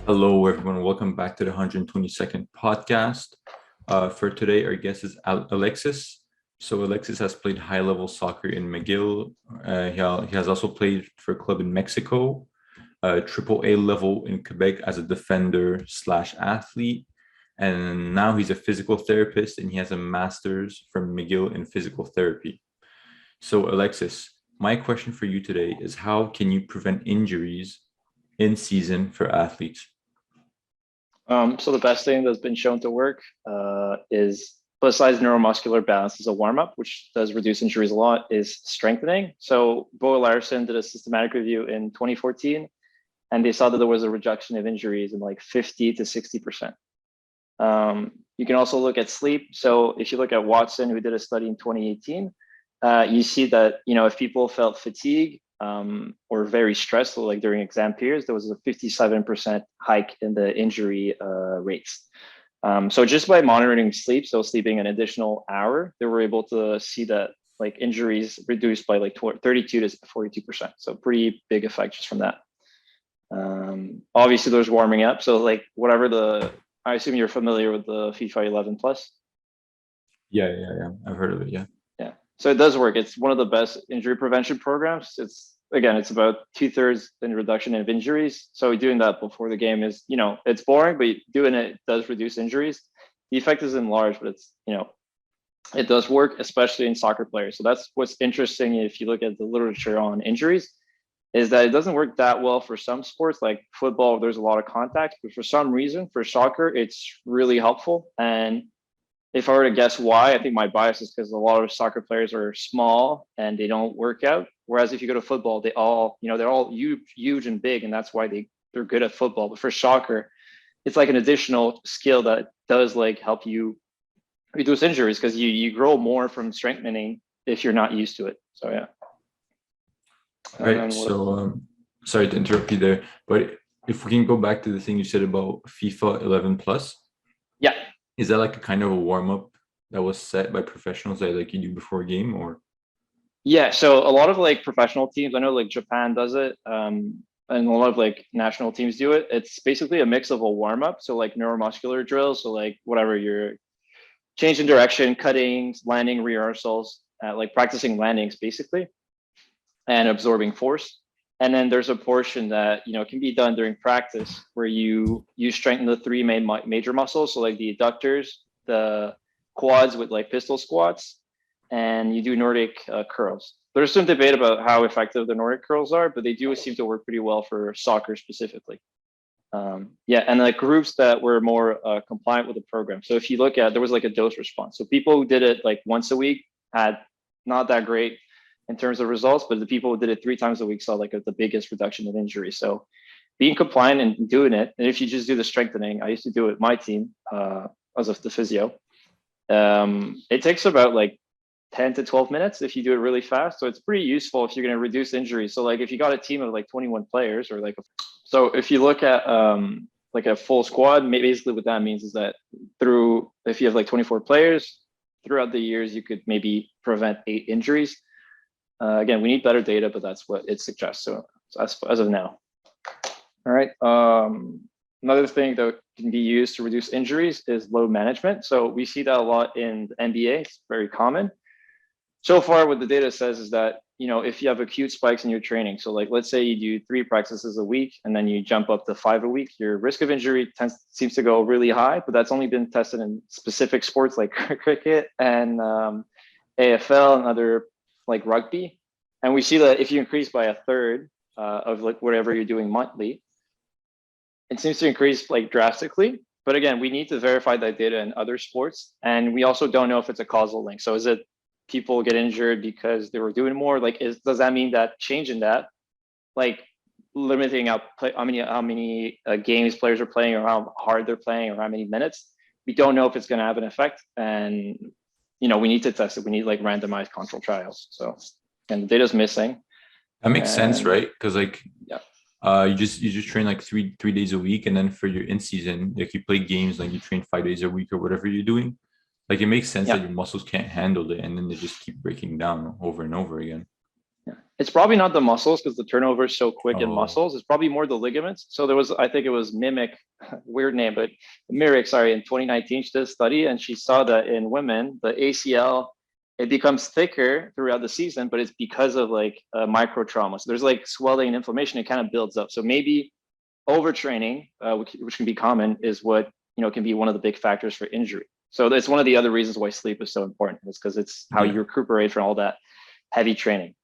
Hello, everyone. Welcome back to the 122nd podcast. For today, our guest is Alexis. So, Alexis has played high level soccer in McGill. He has also played for a club in Mexico, triple A level in Quebec as a defender slash athlete. And now he's a physical therapist and he has a master's from McGill in physical therapy. So, Alexis, my question for you today is how can you prevent injuries in season for athletes? So the best thing that's been shown to work is, besides neuromuscular balance as a warm-up, which does reduce injuries a lot, is strengthening. So Bo Larson did a systematic review in 2014, and they saw that there was a reduction of injuries in like 50 to 60%. You can also look at sleep. So if you look at Watson, who did a study in 2018, you see that, if people felt fatigue or very stressed, so like during exam periods, there was a 57% hike in the injury rates. So just by monitoring sleep, so sleeping an additional hour, they were able to see that like injuries reduced by like 32 to 42%. So pretty big effect just from that. Obviously there's warming up. So like I assume you're familiar with the FIFA 11 plus. Yeah. I've heard of it. Yeah. Yeah. So it does work. It's one of the best injury prevention programs. It's about 2/3 in reduction of injuries. So doing that before the game is, it's boring, but doing it does reduce injuries. The effect isn't large, but it does work, especially in soccer players. So that's what's interesting if you look at the literature on injuries, is that it doesn't work that well for some sports like football. There's a lot of contact, but for some reason, for soccer, it's really helpful. And if I were to guess why, I think my bias is because a lot of soccer players are small and they don't work out. Whereas if you go to football, they're all huge and big, and that's why they're good at football. But for soccer, it's like an additional skill that does like help you reduce injuries because you grow more from strengthening if you're not used to it. So yeah. Right. So, sorry to interrupt you there, but if we can go back to the thing you said about FIFA 11 plus, Yeah. is that like a kind of a warm up that was set by professionals that like you do before a game or? Yeah. So a lot of like professional teams, I know like Japan does it. And a lot of like national teams do it. It's basically a mix of a warm up. So like neuromuscular drills. So like whatever you're changing direction, cuttings, landing rehearsals, like practicing landings basically, and absorbing force. And then there's a portion that can be done during practice where you strengthen the three main major muscles, so like the adductors, the quads with like pistol squats, and you do Nordic curls. There's some debate about how effective the Nordic curls are, but they do seem to work pretty well for soccer specifically. And like groups that were more compliant with the program. So if you look at, there was like a dose response. So people who did it like once a week had not that great in terms of results, but the people who did it 3 times a week saw like the biggest reduction in injury. So being compliant and doing it, and if you just do the strengthening, I used to do it with my team as of the physio. It takes about like 10 to 12 minutes if you do it really fast. So it's pretty useful if you're going to reduce injuries. So like if you got a team of like 21 players or like, so if you look at like a full squad, basically what that means is that if you have like 24 players throughout the years, you could maybe prevent 8 injuries. Again, we need better data, but that's what it suggests. So as of now. All right. Another thing that can be used to reduce injuries is load management. So we see that a lot in the NBA. It's very common. So far, what the data says is that, if you have acute spikes in your training, so like, let's say you do 3 practices a week and then you jump up to 5 a week, your risk of injury seems to go really high, but that's only been tested in specific sports like cricket and AFL and other like rugby. And we see that if you increase by 1/3 of like whatever you're doing monthly, it seems to increase like drastically. But again, we need to verify that data in other sports. And we also don't know if it's a causal link. So is it people get injured because they were doing more? Like, does that mean that changing that, like limiting out how many games players are playing or how hard they're playing or how many minutes? We don't know if it's going to have an effect. And, we need to test it. We need like randomized control trials. So, and the data's missing. That makes sense, right? Because like, yeah. You just train like three days a week, and then for your in season, like you play games, like you train 5 days a week or whatever you're doing. Like it makes sense that your muscles can't handle it, and then they just keep breaking down over and over again. Yeah. It's probably not the muscles because the turnover is so quick in Oh, muscles. It's probably more the ligaments. So there was, I think it was Mimic, weird name, but Mirik, sorry, in 2019, she did a study and she saw that in women, the ACL, it becomes thicker throughout the season, but it's because of like micro trauma. So there's like swelling and inflammation, it kind of builds up. So maybe overtraining, which can be common, is what, can be one of the big factors for injury. So that's one of the other reasons why sleep is so important, is because it's how yeah. you recuperate from all that heavy training.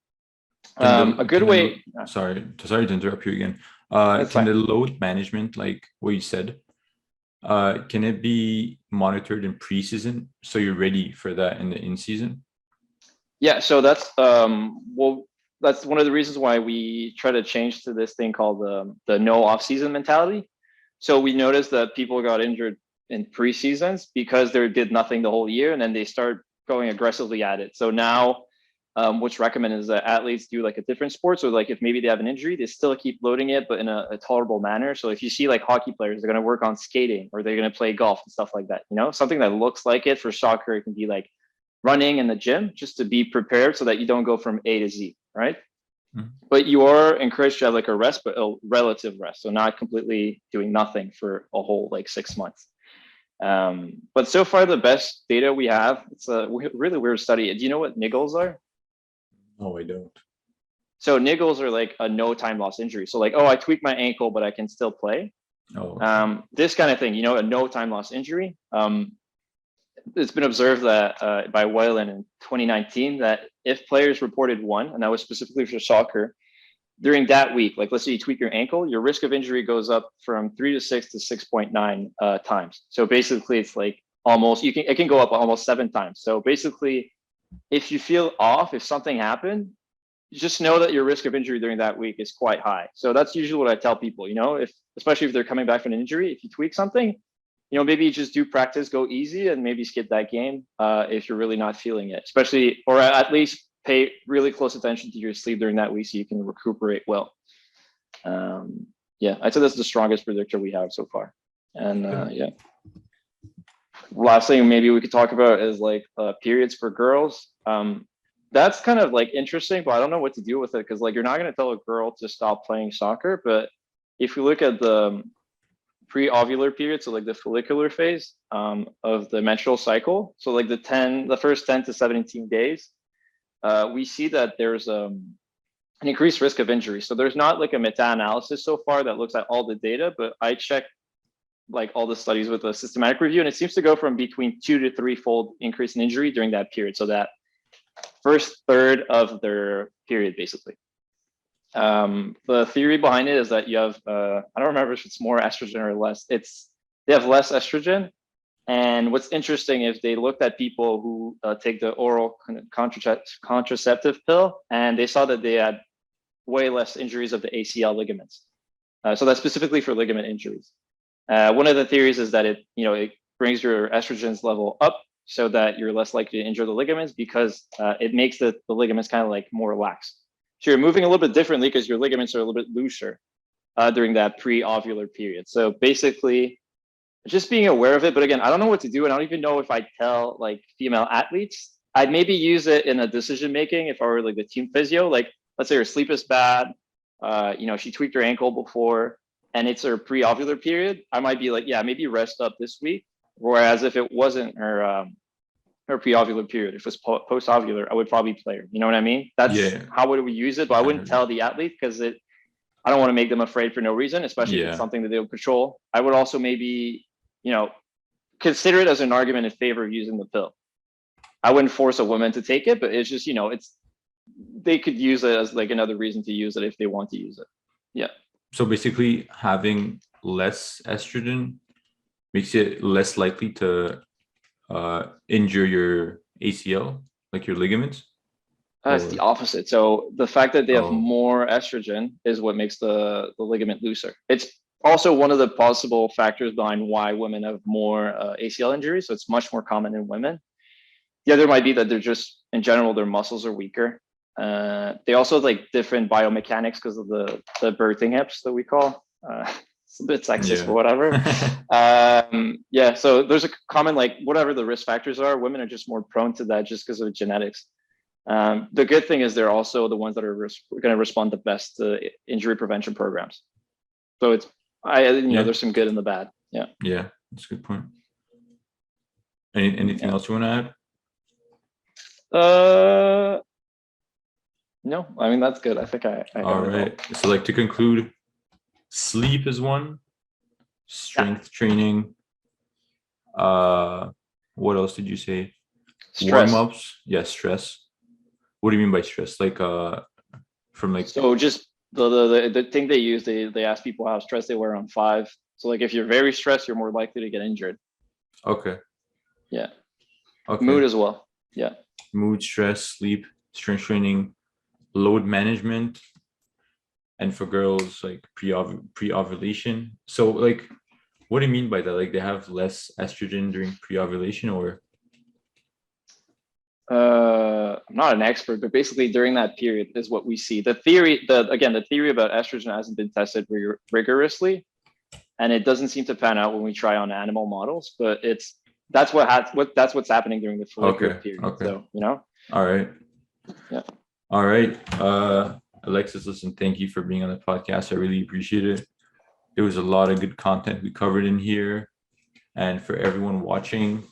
Can A the good way, sorry to interrupt you again. that's Can fine. the load management, like what you said, can it be monitored in preseason so you're ready for that in the in season? Yeah, so that's well, that's one of the reasons why we try to change to this thing called the no off season mentality. So we noticed that people got injured in preseasons because they did nothing the whole year, and then they start going aggressively at it. So now, what's recommended is that athletes do like a different sport. So like if maybe they have an injury, they still keep loading it, but in a tolerable manner. So if you see like hockey players, they're going to work on skating or they're going to play golf and stuff like that. Something that looks like it. For soccer, it can be like running in the gym just to be prepared so that you don't go from A to Z, right? Mhm. But you are encouraged to have like a rest, but a relative rest. So not completely doing nothing for a whole like 6 months. But so far, the best data we have, it's a really weird study. Do you know what niggles are? No, I don't. So niggles are like a no time loss injury. So like, oh, I tweaked my ankle, but I can still play. Oh, okay. This kind of thing, a no time loss injury. It's been observed that by Whalen in 2019 that if players reported one, and that was specifically for soccer, during that week, like let's say you tweak your ankle, your risk of injury goes up from 3 to 6 to 6.9 times. So basically, it's like almost it can go up almost 7 times. So basically, if you feel off, if something happened, just know that your risk of injury during that week is quite high. So that's usually what I tell people. If especially if they're coming back from an injury, if you tweak something, maybe you just do practice, go easy, and maybe skip that game if you're really not feeling it, especially, or at least pay really close attention to your sleep during that week so you can recuperate well. Yeah, I'd say that's the strongest predictor we have so far. And yeah. Last thing maybe we could talk about is like periods for girls. That's kind of like interesting, but I don't know what to do with it because like you're not going to tell a girl to stop playing soccer. But if you look at the pre-ovular period, so like the follicular phase of the menstrual cycle, so like the first 10 to 17 days, we see that there's an increased risk of injury. So there's not like a meta-analysis so far that looks at all the data, but I checked like all the studies with a systematic review, and it seems to go from between 2 to 3-fold increase in injury during that period. So that first third of their period, basically. The theory behind it is that you have, I don't remember if it's more estrogen or less. They have less estrogen. And what's interesting is they looked at people who take the oral contraceptive pill, and they saw that they had way less injuries of the ACL ligaments. So that's specifically for ligament injuries. One of the theories is that it brings your estrogens level up so that you're less likely to injure the ligaments because it makes the ligaments kind of like more lax. So you're moving a little bit differently because your ligaments are a little bit looser during that pre-ovular period. So basically, just being aware of it. But again, I don't know what to do, and I don't even know if I tell like female athletes. I'd maybe use it in a decision making if I were like the team physio. Like, let's say her sleep is bad. She tweaked her ankle before, and it's her pre-ovular period. I might be like, yeah, maybe rest up this week. Whereas if it wasn't her pre-ovular period, if it was post-ovular, I would probably play her. You know what I mean? That's Yeah, how would we use it. But I I wouldn't heard you. tell the athlete because I don't want to make them afraid for no reason, especially if it's Yeah, something that they'll control. I would also maybe, consider it as an argument in favor of using the pill. I wouldn't force a woman to take it, but it's just, they could use it as like another reason to use it if they want to use it. Yeah. so basically having less estrogen makes it less likely to injure your ACL, like your ligaments? It's the Or opposite. So the fact that they have oh, more estrogen is what makes the ligament looser. It's also one of the possible factors behind why women have more ACL injuries. So it's much more common in women. The other might be that they're just, in general, their muscles are weaker. They also have like different biomechanics because of the birthing hips that we call. It's a bit sexist, but yeah. whatever. Yeah, so there's a common, like, whatever the risk factors are, women are just more prone to that just because of genetics. The good thing is they're also the ones that are going to respond the best to injury prevention programs. So it's, there's some good and the bad. Yeah. Yeah, that's a good point. Anything else you want to add? No, I mean, that's good. I think I all right. So like to conclude, sleep is one, strength training. What else did you say? Stress. Warm-ups. Yes, stress. What do you mean by stress? Like from like, so just the thing they use, they ask people how stressed they were on 5. So like if you're very stressed, you're more likely to get injured. okay. Yeah. Okay. Mood as well. Yeah. Mood, stress, sleep, strength training, load management, and for girls like pre-ovulation. So like, what do you mean by that? Like they have less estrogen during pre-ovulation, or? I'm not an expert, but basically during that period is what we see. The theory about estrogen hasn't been tested rigorously, and it doesn't seem to pan out when we try on animal models. But that's what's happening during the follicular period. Okay. So All right. Yeah. All right. Alexis, listen, thank you for being on the podcast. I really appreciate it. There was a lot of good content we covered in here. And for everyone watching,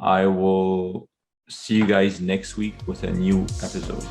I will see you guys next week with a new episode.